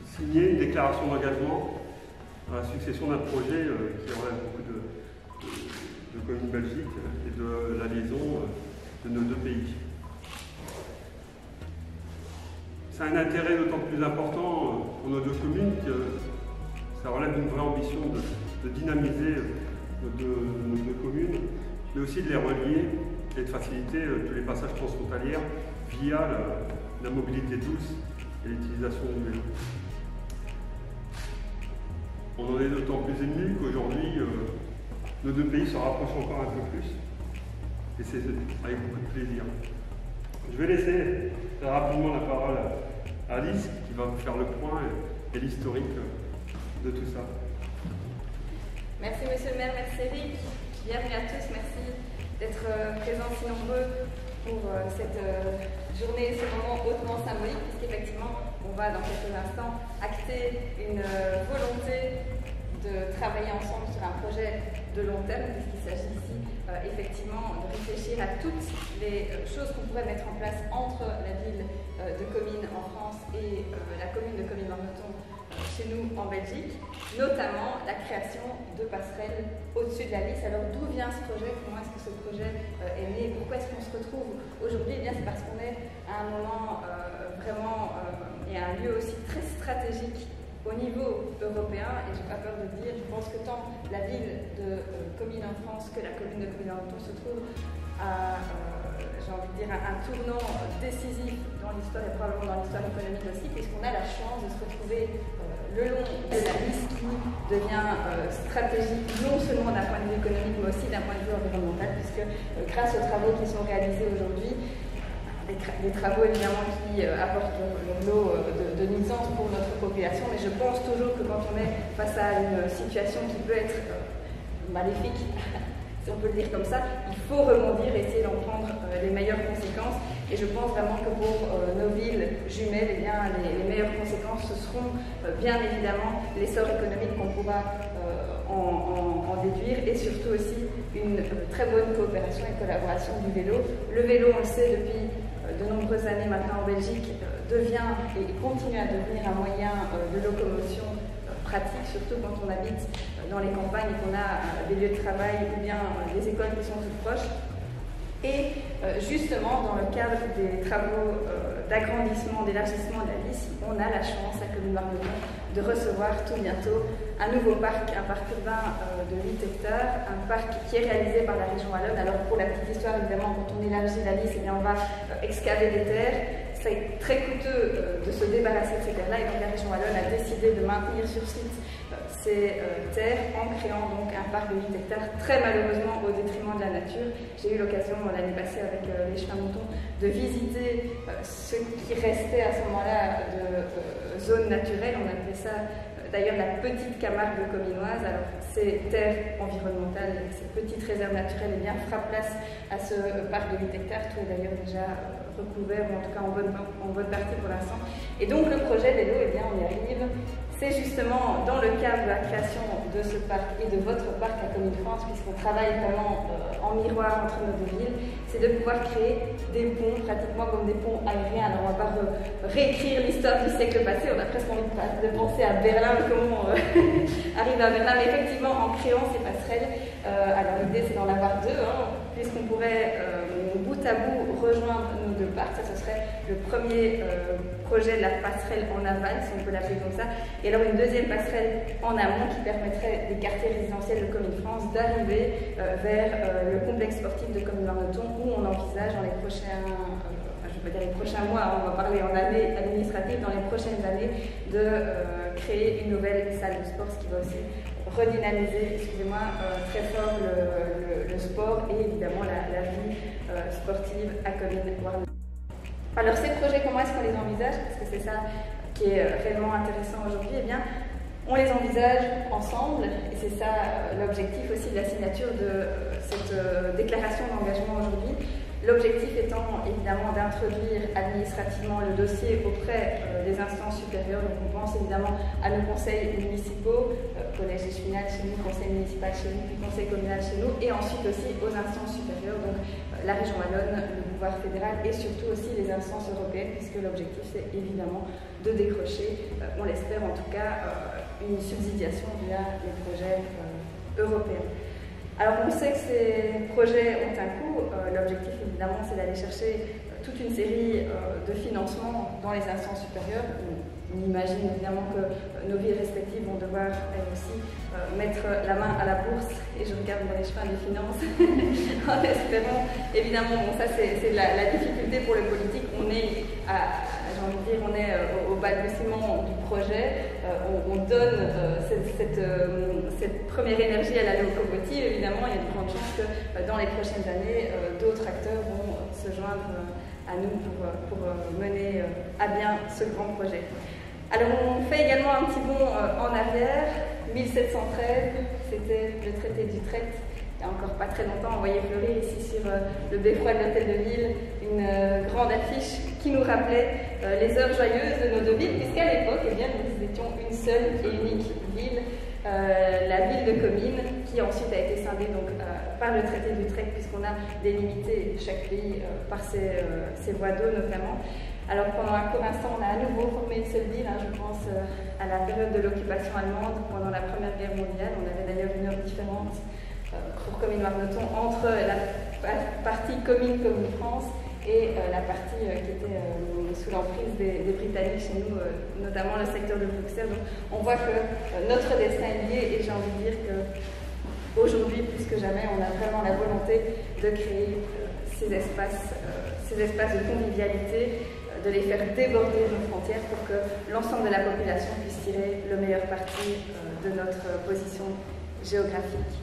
Signer une déclaration d'engagement à la succession d'un projet qui relève beaucoup de communes Belgique et de la liaison de nos deux pays. C'est un intérêt d'autant plus important pour nos deux communes que ça relève d'une vraie ambition de dynamiser nos deux communes, mais aussi de les relier et de faciliter tous les passages transfrontaliers via la mobilité douce et l'utilisation du vélo. On en est d'autant plus ému qu'aujourd'hui, nos deux pays se rapprochent encore un peu plus, et c'est avec beaucoup de plaisir. Je vais laisser très rapidement la parole à Alice, qui va vous faire le point et l'historique de tout ça. Merci Monsieur le maire, merci Eric. Bienvenue à tous, merci d'être présents si nombreux pour cette journée, ce moment hautement symbolique, puisqu'effectivement, on va dans quelques instants acter une volonté de travailler ensemble sur un projet de long terme, puisqu'il s'agit ici effectivement de réfléchir à toutes les choses qu'on pourrait mettre en place entre la ville de Comines en France et la commune de Comines-Warneton chez nous en Belgique, notamment la création de passerelles au-dessus de la Lys. Alors d'où vient ce projet? Comment est-ce que ce projet est né? Pourquoi est-ce qu'on se retrouve aujourd'hui? Eh bien c'est parce qu'on est à un moment vraiment et à un lieu aussi très stratégique au niveau européen, et je n'ai pas peur de le dire, je pense que tant la ville de Comines en France que la commune de Comines-Warneton se trouve à, j'ai envie de dire, un tournant décisif dans l'histoire et probablement dans l'histoire économique aussi, puisqu'on a la chance de se retrouver le long de la Lys qui devient stratégique non seulement d'un point de vue économique mais aussi d'un point de vue environnemental, puisque grâce aux travaux qui sont réalisés aujourd'hui, des travaux évidemment qui apportent leur lot de nuisances pour notre population, mais je pense toujours que quand on est face à une situation qui peut être maléfique, si on peut le dire comme ça, il faut rebondir et essayer d'en prendre les meilleures conséquences. Et je pense vraiment que pour nos villes jumelles, eh bien, les meilleures conséquences, ce seront bien évidemment l'essor économique qu'on pourra en déduire, et surtout aussi une très bonne coopération et collaboration du vélo. Le vélo, on le sait depuis de nombreuses années maintenant en Belgique, devient et continue à devenir un moyen de locomotion pratique, surtout quand on habite dans les campagnes et qu'on a des lieux de travail ou bien des écoles qui sont toutes proches. Et justement, dans le cadre des travaux d'agrandissement, d'élargissement de la Lys, on a la chance à Comines-Warneton de recevoir tout bientôt un nouveau parc, un parc urbain de 8 hectares, un parc qui est réalisé par la région wallonne. Alors pour la petite histoire, évidemment, quand on élargit la Lys, eh bien, on va excaver des terres. C'est très coûteux de se débarrasser de ces terres-là, et donc la région wallonne a décidé de maintenir sur site ces terres en créant donc un parc de 8 hectares, très malheureusement au détriment de la nature. J'ai eu l'occasion l'année passée avec les chemins moutons de visiter ce qui restait à ce moment-là de zone naturelle. On appelait ça d'ailleurs la petite Camargue cominoise. Alors ces terres environnementales, ces petites réserves naturelles, eh bien, fera place à ce parc de 8 hectares, tout est d'ailleurs déjà recouvert, ou en tout cas en bonne partie pour l'instant. Et donc le projet vélo, eh bien, on y arrive. C'est justement dans le cadre de la création de ce parc et de votre parc à Comines-France, puisqu'on travaille vraiment en miroir entre nos deux villes, c'est de pouvoir créer des ponts, pratiquement comme des ponts aériens. Alors on ne va pas réécrire l'histoire du siècle passé, on a presque envie de penser à Berlin, comment arriver à Berlin, mais effectivement en créant ces passerelles, alors l'idée c'est d'en avoir deux, puisqu'on pourrait bout à bout rejoindre nos deux parcs. Ça, ce serait le premier projet de la passerelle en aval, si on peut l'appeler comme ça, et alors une deuxième passerelle en amont qui permettrait des quartiers résidentiels de Comines-France d'arriver vers le complexe sportif de Comines-Warneton, où on envisage dans les prochains les prochains mois, on va parler en année administrative, dans les prochaines années, de créer une nouvelle salle de sport, ce qui va aussi redynamiser, excusez-moi, très fort le sport et évidemment la vie sportive à Comines-Warneton. Alors ces projets, comment est-ce qu'on les envisage? Parce que c'est ça qui est réellement intéressant aujourd'hui. Eh bien, on les envisage ensemble, et c'est ça l'objectif aussi de la signature de cette déclaration d'engagement aujourd'hui. L'objectif étant évidemment d'introduire administrativement le dossier auprès des instances supérieures. Donc on pense évidemment à nos conseils municipaux, collège échevinal chez nous, conseil municipal chez nous, puis conseil communal chez nous, et ensuite aussi aux instances supérieures, donc la région wallonne, le pouvoir fédéral et surtout aussi les instances européennes, puisque l'objectif c'est évidemment de décrocher, on l'espère en tout cas, une subsidiation via les projets européens. Alors on sait que ces projets ont un coût, l'objectif évidemment c'est d'aller chercher toute une série de financements dans les instances supérieures. On imagine évidemment que nos villes respectives vont devoir elles aussi mettre la main à la bourse, et je regarde dans les chemins des finances en espérant, évidemment, bon, ça c'est la difficulté pour le politique, on est j'ai envie de dire, on est au balbutiement du projet, on donne cette première énergie à la locomotive, évidemment il y a de grandes chances que dans les prochaines années d'autres acteurs vont se joindre à nous pour mener à bien ce grand projet. Alors on fait également un petit bond en arrière. 1713, c'était le traité d'Utrecht. Il n'y a encore pas très longtemps, on voyait fleurir ici sur le beffroi de l'hôtel de ville une grande affiche qui nous rappelait les heures joyeuses de nos deux villes, puisqu'à l'époque, eh bien, nous étions une seule et unique ville, la ville de Comines, qui ensuite a été scindée donc, par le traité d'Utrecht, puisqu'on a délimité chaque pays par ses voies d'eau notamment. Alors pendant un court instant, on a à nouveau formé une seule ville, je pense à la période de l'occupation allemande pendant la Première Guerre mondiale. On avait d'ailleurs une heure différente pour Comines-Marnoton entre la partie Comines-France et la partie qui était sous l'emprise des Britanniques chez nous, notamment le secteur de Bruxelles. Donc on voit que notre destin est lié, et j'ai envie de dire qu'aujourd'hui, plus que jamais, on a vraiment la volonté de créer ces espaces de convivialité, de les faire déborder nos frontières pour que l'ensemble de la population puisse tirer le meilleur parti de notre position géographique.